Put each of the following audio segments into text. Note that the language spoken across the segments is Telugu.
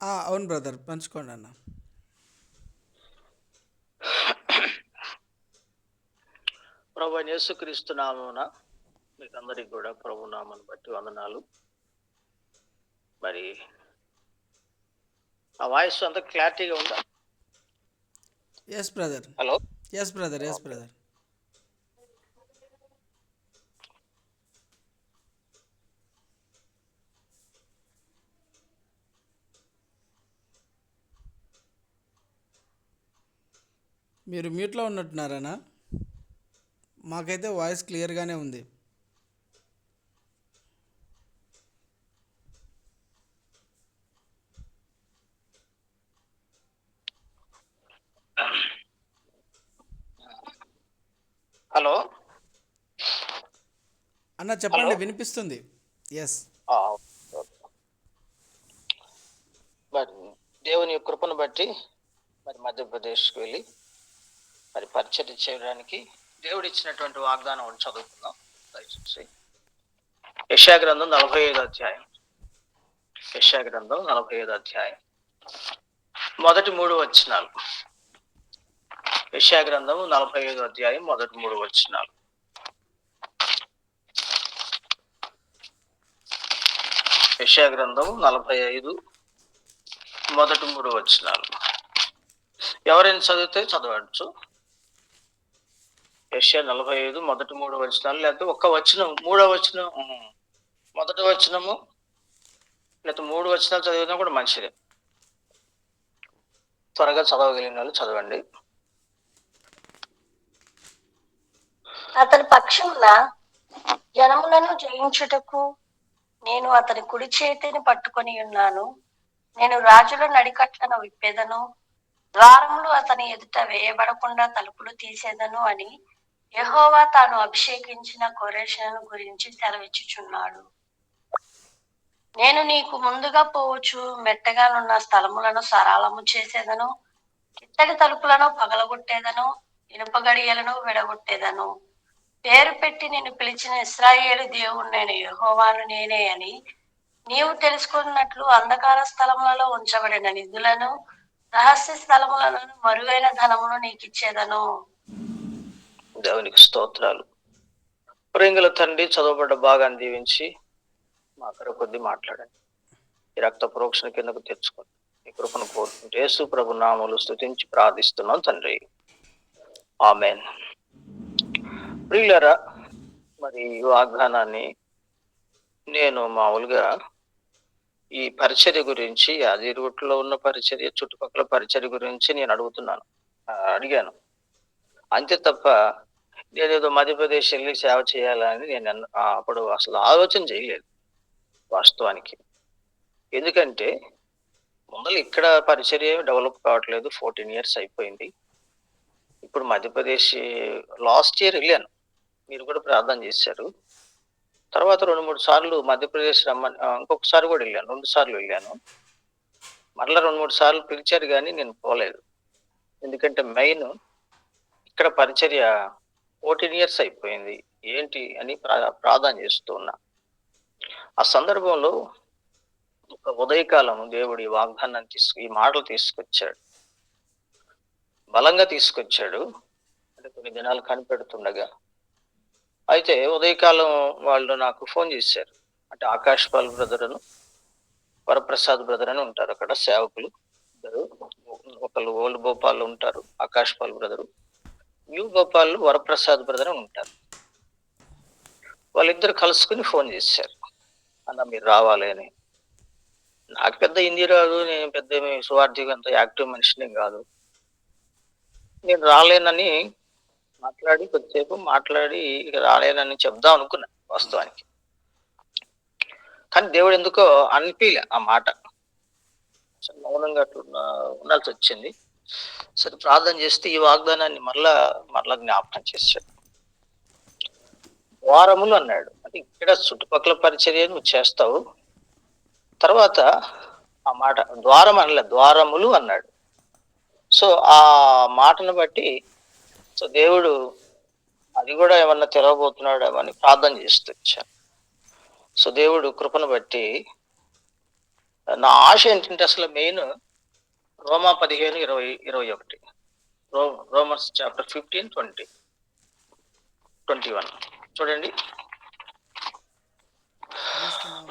అవును బ్రదర్, పంచుకోండి అన్న. ప్రభు యేసుక్రీస్తు నామమున మీకు అందరికి కూడా ప్రభు నామను బట్టి వందనాలు. మరి ఆ వాయిస్ అంతా క్లారిటీగా ఉందా? Yes brother. Hello. Yes brother, yes okay. Brother. మీరు మ్యూట్లో ఉన్నట్టున్నారనా? మాకైతే వాయిస్ క్లియర్గానే ఉంది. హలో. అన్న హలో. చెప్పండి, వినిపిస్తుంది. ఎస్. ఆ, ఓకే. మరి దేవుని యొక్క కృపను బట్టి మరి మధ్యప్రదేశ్కి వెళ్ళి మరి పరిచర్య చేయడానికి దేవుడు ఇచ్చినటువంటి వాగ్దానం ఒకటి చదువుకుందాం దయచేసి. యెషయా గ్రంథం 45 అధ్యాయం. యెషయా గ్రంథం 45 అధ్యాయం మొదటి 3 వచనాలు. యెషయా గ్రంథం 45 అధ్యాయం మొదటి 3 వచనాలు. యెషయా గ్రంథం 45 మొదటి 3 వచనాలు. ఎవరైనా చదివితే చదవచ్చు. యెషయా 45 మొదటి 3 వచనాలు, లేకపోతే ఒక్క వచనం, 3వ వచనం, మొదటి వచనము లేకపోతే 3 వచనాలు చదివినా కూడా మంచిదే. త్వరగా చదవగలిగిన వాళ్ళు చదవండి. అతని పక్షమున జనములను జయించుటకు నేను అతని కుడి చేతిని పట్టుకొని ఉన్నాను. నేను రాజుల నడికట్లను విప్పేదను, ద్వారములు అతని ఎదుట వేయబడకుండా తలుపులు తీసేదను అని యెహోవా తాను అభిషేకించిన కొరేషును గురించి సెలవిచ్చుచున్నాడు. నేను నీకు ముందుగా పోవచ్చు మెట్టగానున్న స్థలములను సరళము చేసేదను, ఇత్తడి తలుపులను పగలగొట్టేదను, ఇనుప గడియలను విడగొట్టేదను. పేరు పెట్టి నిన్ను పిలిచిన ఇశ్రాయేలు దేవుణ్ణైన యెహోవాను నేనే అని నీవు తెలుసుకున్నట్లు అంధకార స్థలములలో ఉంచబడిన నిధులను, రహస్య స్థలములను, మరుగైన ధనమును నీకిచ్చేదను. దేవునికి స్తోత్రాలు. ప్రేంగుల తండ్రి, చదవబడ్డ భాగాన్ని దీవించి మా కొద్ది మాట్లాడండి. ఈ రక్త ప్రోక్షణ కిందకు తెచ్చుకోండి. ఈ కృపను కోరుకుంటూ యేసు ప్రభు నామములు స్తుతించి ప్రార్థిస్తున్నాం తండ్రి. ఆమేన్. ప్రియులారా, మరి ఈ వాగ్దానాన్ని నేను మామూలుగా ఈ పరిచర్య గురించి, అదిరుట్లో ఉన్న పరిచర్య, చుట్టుపక్కల పరిచర్య గురించి నేను అడిగాను. అంతే తప్ప నేనేదో మధ్యప్రదేశ్ వెళ్ళి సేవ చేయాలని నేను అప్పుడు అసలు ఆలోచన చేయలేదు వాస్తవానికి. ఎందుకంటే ముందర ఇక్కడ పరిచర్య డెవలప్ కావట్లేదు. 14 years అయిపోయింది. ఇప్పుడు మధ్యప్రదేశ్ లాస్ట్ ఇయర్ వెళ్ళాను. మీరు కూడా ప్రార్థన చేశారు. తర్వాత 2-3 సార్లు మధ్యప్రదేశ్ రమ్మని, ఇంకొకసారి కూడా వెళ్ళాను. 2 సార్లు వెళ్ళాను. మరలా 2-3 సార్లు పిలిచారు కానీ నేను పోలేదు. ఎందుకంటే మెయిన్ ఇక్కడ పరిచర్య 14 years అయిపోయింది, ఏంటి అని ప్రార్థన చేస్తూ ఉన్నా. ఆ సందర్భంలో ఒక ఉదయకాలం దేవుడి వాగ్దానాన్ని ఈ మాటలు తీసుకొచ్చాడు, బలంగా తీసుకొచ్చాడు. అంటే కొన్ని దినాలు కనిపెడుతుండగా, అయితే ఉదయకాలం వాళ్ళు నాకు ఫోన్ చేశారు. అంటే ఆకాష్ పాల్ బ్రదర్ అని, వరప్రసాద్ బ్రదర్ అని ఉంటారు అక్కడ సేవకులు ఇద్దరు. ఒకళ్ళు ఓల్డ్ భోపాల్ ఉంటారు, Akash Pal brother. New Bhopal Varaprasad brother అని ఉంటారు. వాళ్ళిద్దరు కలుసుకుని ఫోన్ చేశారు, అన్న మీరు రావాలి అని. నాకు పెద్ద హిందీ రాదు, నేను పెద్ద సువార్థిగా అంత యాక్టివ్ మనిషిని కాదు. నేను రాలేనని కొద్దిసేపు మాట్లాడి ఇక రాలేనని చెప్దాం అనుకున్నా వాస్తవానికి. కానీ దేవుడు ఎందుకో అనిపించలే ఆ మాట. మౌనంగా అట్లా ఉండాల్సి వచ్చింది. సరే ప్రార్థన చేస్తే ఈ వాగ్దానాన్ని మరలా జ్ఞాపకం చేశాడు. ద్వారములు అన్నాడు. అంటే ఇక్కడ చుట్టుపక్కల పరిచర్య నువ్వు చేస్తావు. తర్వాత ఆ మాట ద్వారం అనలే, ద్వారములు అన్నాడు. సో ఆ మాటను బట్టి దేవుడు అది కూడా ఏమన్నా తెరవబోతున్నాడేమో అని ప్రార్థన చేస్తూ వచ్చాను. సో దేవుడు కృపను బట్టి నా ఆశ ఏంటంటే అసలు మెయిన్ రోమా 15:20-21 రోమన్స్ చాప్టర్ 15:20-21 చూడండి.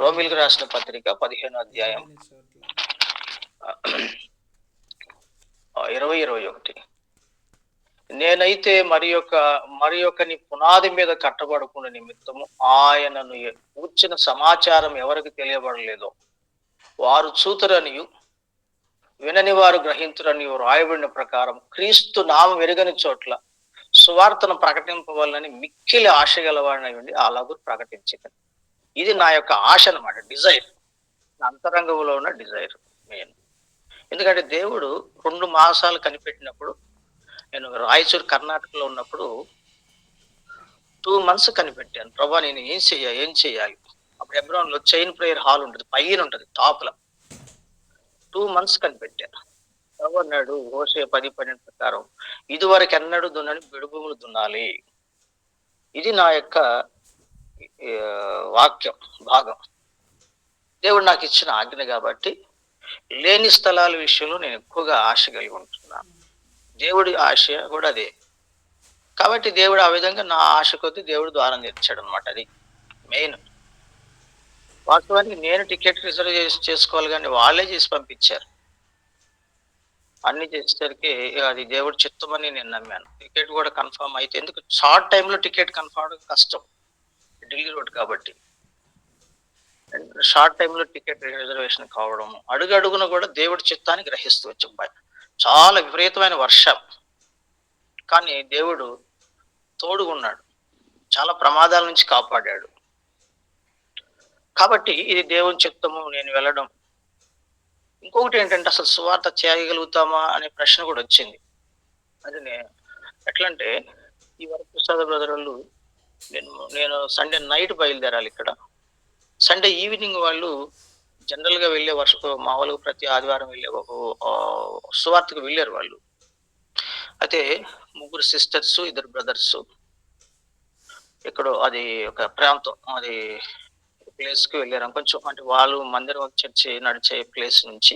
రోమిల్కి రాసిన పత్రిక 15వ అధ్యాయం 20-21. నేనైతే మరి యొక్కని పునాది మీద కట్టబడుకున్న నిమిత్తము ఆయనను కూర్చిన సమాచారం ఎవరికి తెలియబడలేదో వారు చూతురనియు వినని వారు గ్రహింతురని రాయబడిన ప్రకారం క్రీస్తు నామం ఎరుగని చోట్ల సువార్తను ప్రకటింపవాలని మిక్కిలి ఆశ గలవాడినై ఉండి అలాగూ ప్రకటించింది. ఇది నా యొక్క ఆశ అన్నమాట, డిజైర్, నా అంతరంగంలో ఉన్న డిజైర్ మెయిన్. ఎందుకంటే దేవుడు 2 మాసాలు కనిపెట్టినప్పుడు, నేను రాయచూరు కర్ణాటకలో ఉన్నప్పుడు 2 months కనిపెట్టాను. ప్రభా నేను ఏం చేయాలి. అప్పుడు హెబ్రోన్లో చైన్ ప్రేయర్ హాల్ ఉంటుంది, పైన ఉంటుంది టాప్లో. 2 months కనిపెట్టాను. ప్రభు అన్నాడు హోషేయ 10:12 ప్రకారం ఇదివరకు ఎన్నడూ దున్నని బిడుభూములు దున్నాలి. ఇది నా యొక్క వాక్యం భాగం, దేవుడు నాకు ఇచ్చిన ఆజ్ఞ. కాబట్టి లేని స్థలాల విషయంలో నేను ఎక్కువగా ఆశ కలిగి ఉంటున్నాను. దేవుడి ఆశ కూడా అదే. కాబట్టి దేవుడు ఆ విధంగా నా ఆశ కొద్దీ దేవుడు ద్వారం తెచ్చాడు అనమాట. అది మెయిన్. వాస్తవానికి నేను టికెట్ రిజర్వ్ చేసుకోవాలి కానీ వాళ్ళే చేసి పంపించారు. అన్ని చేసేసరికి అది దేవుడి చిత్తమని నేను నమ్మాను. టికెట్ కూడా కన్ఫర్మ్ అయితే, ఎందుకు షార్ట్ టైంలో టికెట్ కన్ఫర్మ్ కష్టం, ఢిల్లీ రోడ్ కాబట్టి. షార్ట్ టైంలో టికెట్ రిజర్వేషన్ కావడం, అడుగడుగున కూడా దేవుడి చిత్తాన్ని గ్రహిస్తూ వచ్చాం. చాలా విపరీతమైన వర్షం, కానీ దేవుడు తోడుగున్నాడు, చాలా ప్రమాదాల నుంచి కాపాడాడు. కాబట్టి ఇది దేవుని చిత్తము, నేను వెళ్ళడం. ఇంకొకటి ఏంటంటే అసలు సువార్త చేయగలుగుతామా అనే ప్రశ్న కూడా వచ్చింది. అది ఎట్లా అంటే, ఈ వరప్రసాద బ్రదర్ వాళ్ళు నేను సండే నైట్ బయలుదేరాలి. ఇక్కడ సండే ఈవినింగ్ వాళ్ళు జనరల్గా వెళ్ళే మామూలుగా ప్రతి ఆదివారం వెళ్ళే సువార్తకు వెళ్ళారు వాళ్ళు. అయితే 3 sisters 2 brothers ఎక్కడో అది ఒక ప్రాంతం, అది ప్లేస్కి వెళ్ళారు. కొంచెం అంటే వాళ్ళు మందిరం చర్చి నడిచే ప్లేస్ నుంచి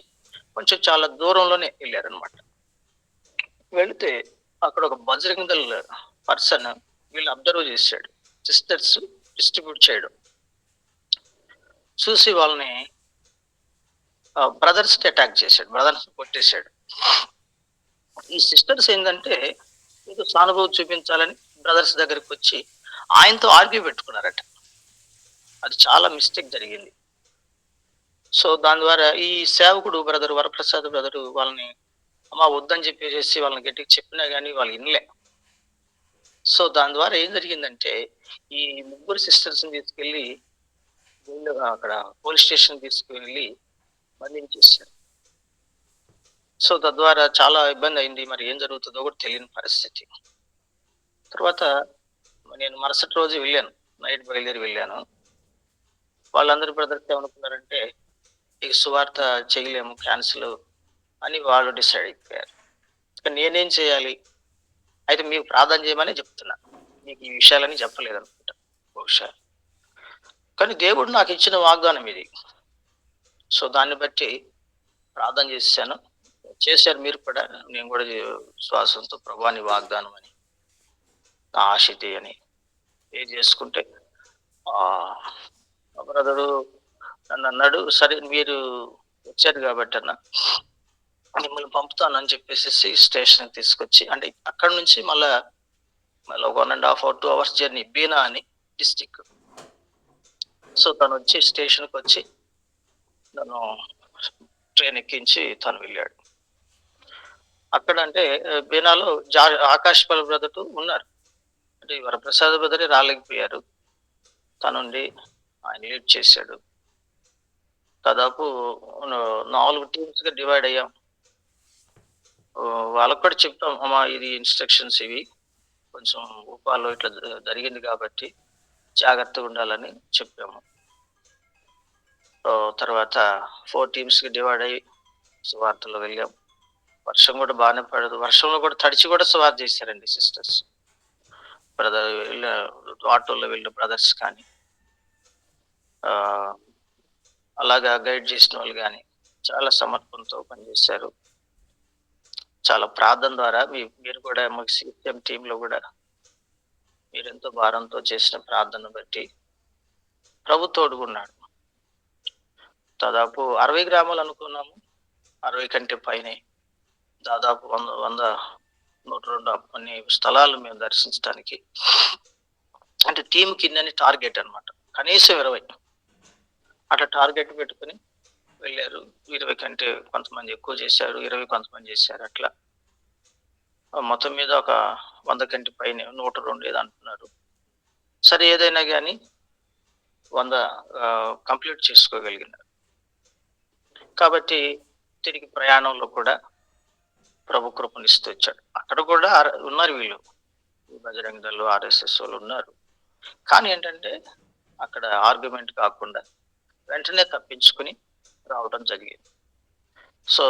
కొంచెం చాలా దూరంలోనే వెళ్ళారనమాట. వెళితే అక్కడ ఒక బజరంగల్ పర్సన్ వీళ్ళు అబ్జర్వ్ చేశాడు, సిస్టర్స్ డిస్ట్రిబ్యూట్ చేయడం చూసి వాళ్ళని బ్రదర్స్కి అటాక్ చేశాడు, బ్రదర్స్ కొట్టేశాడు. ఈ సిస్టర్స్ ఏంటంటే ఏదో సానుభూతి చూపించాలని బ్రదర్స్ దగ్గరికి వచ్చి ఆయనతో ఆర్గ్యూ పెట్టుకున్నారట. అది చాలా మిస్టేక్ జరిగింది. సో దాని ద్వారా ఈ సేవకుడు బ్రదర్ వరప్రసాద్ బ్రదరు వాళ్ళని అమ్మ వద్దని చెప్పేసి వాళ్ళని గట్టిగా చెప్పినా కానీ వాళ్ళు వినలే. సో దాని ద్వారా ఏం జరిగిందంటే ఈ 3 సిస్టర్స్ని తీసుకెళ్ళి వీళ్ళు అక్కడ పోలీస్ స్టేషన్ తీసుకువెళ్ళి బంధించేశారు. సో తద్వారా చాలా ఇబ్బంది అయింది. మరి ఏం జరుగుతుందో కూడా తెలియని పరిస్థితి. తర్వాత నేను మరుసటి రోజు వెళ్ళాను, నైట్ బయలుదేరి వెళ్ళాను. వాళ్ళందరూ బ్రదర్స్ ఏమనుకున్నారంటే ఈ సువార్త చేయలేము, క్యాన్సిల్ అని వాళ్ళు డిసైడ్ అయిపోయారు. నేనేం చేయాలి? అయితే మీకు ప్రార్థన చేయమని చెప్తున్నా, మీకు ఈ విషయాలని చెప్పలేదు అనుకుంటా బహుశా. కానీ దేవుడు నాకు ఇచ్చిన వాగ్దానం ఇది. సో దాన్ని బట్టి ప్రార్థన చేశారు మీరు కూడా. నేను కూడా విశ్వాసంతో ప్రభువా నీ వాగ్దానం అని, నా ఆశ ఇది అని చేసుకుంటే బ్రదరు నన్ను అన్నాడు, సరే మీరు వచ్చారు కాబట్టి అన్న మిమ్మల్ని పంపుతానని చెప్పేసి స్టేషన్కి తీసుకొచ్చి, అంటే అక్కడ నుంచి మళ్ళీ 1.5 or 2 hours జర్నీ, బీనా అని డిస్టిక్. సో తను వచ్చి స్టేషన్కి వచ్చి నన్ను ట్రైన్ ఎక్కించి తను వెళ్ళాడు. అక్కడ అంటే బీనాలో ఆకాష్ పల్ బ్రదర్ ఉన్నారు, అంటే వరప్రసాద్ బ్రదరే రాలేకపోయారు. తనుండి ఆయన లీడ్ చేశాడు. దాదాపు 4 teamsగా డివైడ్ అయ్యాం. వాళ్ళకు కూడా చెప్తాం, అమ్మా ఇది ఇన్స్ట్రక్షన్స్, ఇవి కొంచెం ఉపాలో ఇట్లా జరిగింది కాబట్టి జాగ్రత్తగా ఉండాలని చెప్పాము. తర్వాత 4 teamsకి డివైడ్ అయ్యి సువార్తలో వెళ్ళాం. వర్షం కూడా బాగానే పడదు, వర్షంలో కూడా తడిచి కూడా సువార్త చేశారండి సిస్టర్స్. బ్రదర్ ఆటోలో వెళ్ళిన బ్రదర్స్ కానీ అలాగా గైడ్ చేసిన వాళ్ళు కానీ చాలా సమర్పణతో పనిచేశారు. చాలా ప్రార్థన ద్వారా మీరు కూడా మాకు సీఎం టీంలో కూడా మీరెంతో భారంతో చేసిన ప్రార్థన బట్టి ప్రభు తోడుగున్నాడు. దాదాపు 60 గ్రామాలు అనుకున్నాము. 60 కంటే పైనే దాదాపు 102 కొన్ని స్థలాలు మేము దర్శించడానికి, అంటే టీం కిందని టార్గెట్ అన్నమాట. కనీసం 20 అట్లా టార్గెట్ పెట్టుకుని వెళ్ళారు. 20 కంటే కొంతమంది ఎక్కువ చేశారు, 20 కొంతమంది చేశారు. అట్లా మొత్తం మీద ఒక 100 కంటే పైనే, 102 ఏదో అంటున్నారు. సరే, ఏదైనా కానీ 100 కంప్లీట్ చేసుకోగలిగినారు. కాబట్టి తిరిగి ప్రయాణంలో కూడా ప్రభు కృపనిస్తూ వచ్చాడు. అక్కడ కూడా ఉన్నారు వీళ్ళు, బజరంగ దళ్, ఆర్ఎస్ఎస్ వాళ్ళు ఉన్నారు. కానీ ఏంటంటే అక్కడ ఆర్గ్యుమెంట్ కాకుండా వెంటనే తప్పించుకుని రావడం జరిగింది. సో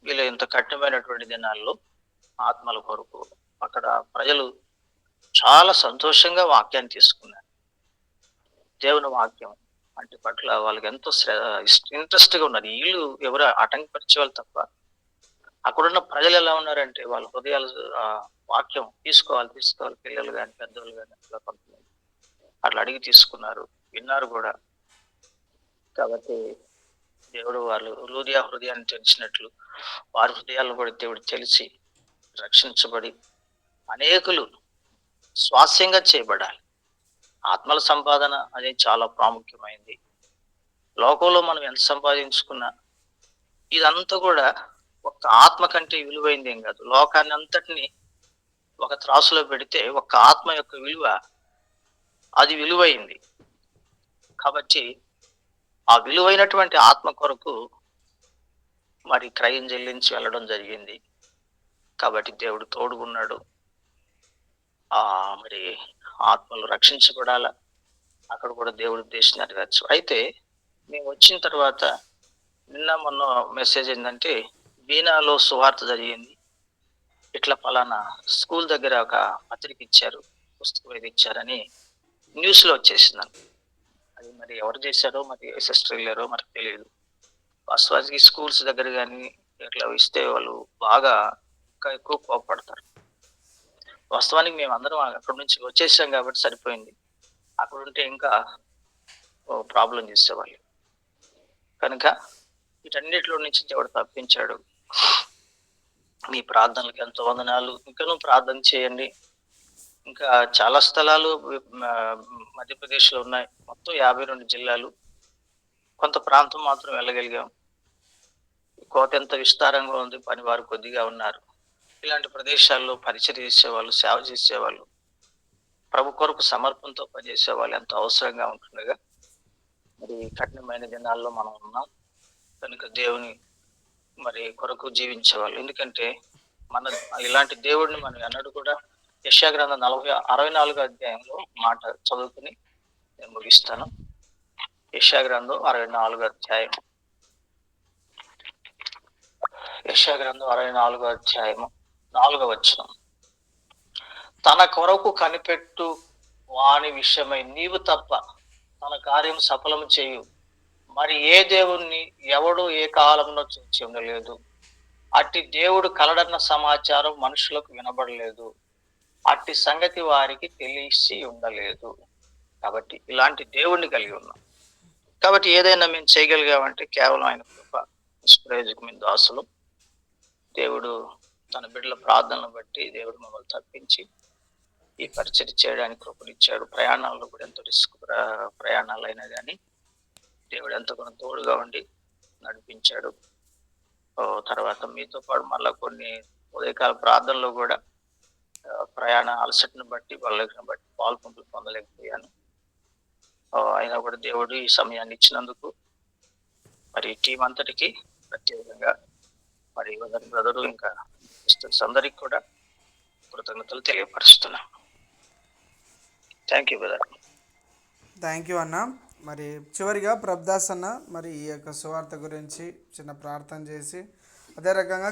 వీళ్ళు ఇంత కఠినమైనటువంటి దినాల్లో ఆత్మల కొరకు అక్కడ ప్రజలు చాలా సంతోషంగా వాక్యాన్ని తీసుకున్నారు. దేవుని వాక్యం అంటే పట్ల వాళ్ళకి ఎంతో ఇంట్రెస్ట్గా ఉన్నారు. వీళ్ళు ఎవరు ఆటంకపరిచే వాళ్ళు తప్ప, అక్కడున్న ప్రజలు ఎలా ఉన్నారంటే వాళ్ళ హృదయాలు వాక్యం తీసుకోవాలి, పిల్లలు కానీ పెద్దలు కానీ అట్లా కొంతమంది అట్లా అడిగి తీసుకున్నారు, విన్నారు కూడా. కాబట్టి దేవుడు వాళ్ళు హృదయాన్ని తెలిసినట్లు వారి హృదయాలను కూడా దేవుడు తెలిసి రక్షించబడి అనేకులు స్వాస్యంగా చేయబడాలి. ఆత్మల సంపాదన అనేది చాలా ప్రాముఖ్యమైంది. లోకంలో మనం ఎంత సంపాదించుకున్నా ఇదంతా కూడా ఒక్క ఆత్మ కంటే విలువైంది ఏం కాదు. లోకాన్ని అంతటిని ఒక త్రాసులో పెడితే ఒక్క ఆత్మ యొక్క విలువ అది విలువైంది. కాబట్టి ఆ విలువైనటువంటి ఆత్మ కొరకు మరి క్రయం చెల్లించి వెళ్ళడం జరిగింది. కాబట్టి దేవుడు తోడుగున్నాడు. మరి ఆత్మలు రక్షించబడాలా, అక్కడ కూడా దేవుడు ఉద్దేశం నెరవేర్చు. అయితే మేము వచ్చిన తర్వాత నిన్న మొన్న మెసేజ్ ఏంటంటే, బీనాలో సువార్త జరిగింది. ఇట్లా పలానా స్కూల్ దగ్గర ఒక పత్రిక ఇచ్చారు, పుస్తకం ఏది ఇచ్చారని న్యూస్లో వచ్చేసింది. అది మరి ఎవరు చేశారో, మరి సిస్టర్ వెళ్ళారో మరి తెలియదు. వాస్తవానికి స్కూల్స్ దగ్గర కానీ ఇట్లా ఇస్తే వాళ్ళు బాగా ఇంకా ఎక్కువ కోపడతారు. వాస్తవానికి మేము అందరం అక్కడి నుంచి వచ్చేసాం కాబట్టి సరిపోయింది. అక్కడ ఉంటే ఇంకా ప్రాబ్లం చేసేవాళ్ళు. కనుక వీటన్నిటిలో నుంచి దేవుడు తప్పించాడు. మీ ప్రార్థనలకు ఎంతో వందనాలు. ఇంకనూ ప్రార్థన చేయండి. ఇంకా చాలా స్థలాలు మధ్యప్రదేశ్లో ఉన్నాయి. మొత్తం 52 జిల్లాలు. కొంత ప్రాంతం మాత్రం వెళ్ళగలిగాం. కోత ఎంత విస్తారంగా ఉంది, పని వారు కొద్దిగా ఉన్నారు. ఇలాంటి ప్రదేశాల్లో పరిచయం చేసేవాళ్ళు, సేవ చేసేవాళ్ళు, ప్రభు కొరకు సమర్పణతో పనిచేసే వాళ్ళు ఎంతో అవసరంగా ఉంటుండగా మరి కఠినమైన దినాల్లో మనం ఉన్నాం. కనుక దేవుని మరి కొరకు జీవించేవాళ్ళు. ఎందుకంటే ఇలాంటి దేవుడిని మనం ఎన్నడూ కూడా యెషయా గ్రంథం 64 అధ్యాయంలో మాట చదువుకుని నేను ముగిస్తాను. యెషయా గ్రంథం 64 అధ్యాయం. యెషయా గ్రంథం 64 అధ్యాయము 4వ వచనం. తన కొరకు కనిపెట్టు వాని విషయమై నీవు తప్ప తన కార్యం సఫలము చేయు మరి ఏ దేవుణ్ణి ఎవడు ఏ కాలంలో చూచి ఉండలేదు. అట్టి దేవుడు కలడన్న సమాచారం మనుషులకు వినబడలేదు. అట్టి సంగతి వారికి తెలిసి ఉండలేదు. కాబట్టి ఇలాంటి దేవుణ్ణి కలిగి ఉన్నాం. కాబట్టి ఏదైనా మేము చేయగలిగామంటే కేవలం ఆయన కృప. నిష్ప్రయోజకమైన దాసులు. దేవుడు తన బిడ్డల ప్రార్థనలు బట్టి దేవుడు మమ్మల్ని తప్పించి ఈ పరిచయం చేయడానికి కృపనిచ్చాడు. ప్రయాణాల్లో కూడా ఎంతో రిస్క్ ప్రయాణాలు అయినా కానీ దేవుడు ఎంతో కొంత తోడుగా ఉండి నడిపించాడు. తర్వాత మీతో పాటు మళ్ళీ కొన్ని ఉదయకాల ప్రార్థనలో కూడా ప్రయాణ అలసటను బట్టి వాళ్ళని బట్టి పాల్పొంపులు పొందలేకపోయాను. అయినా కూడా దేవుడు ఈ సమయాన్ని ఇచ్చినందుకు మరి టీం అంతటికి ప్రత్యేకంగా మరి బ్రదరు ఇంకా సిస్టర్స్ అందరికి కూడా కృతజ్ఞతలు తెలియపరుస్తున్నాం. Thank you brother. Thank you అన్న. మరి చివరిగా ప్రభుదాస్ అన్న మరి ఈ యొక్క సువార్త గురించి చిన్న ప్రార్థన చేసి అదే రకంగా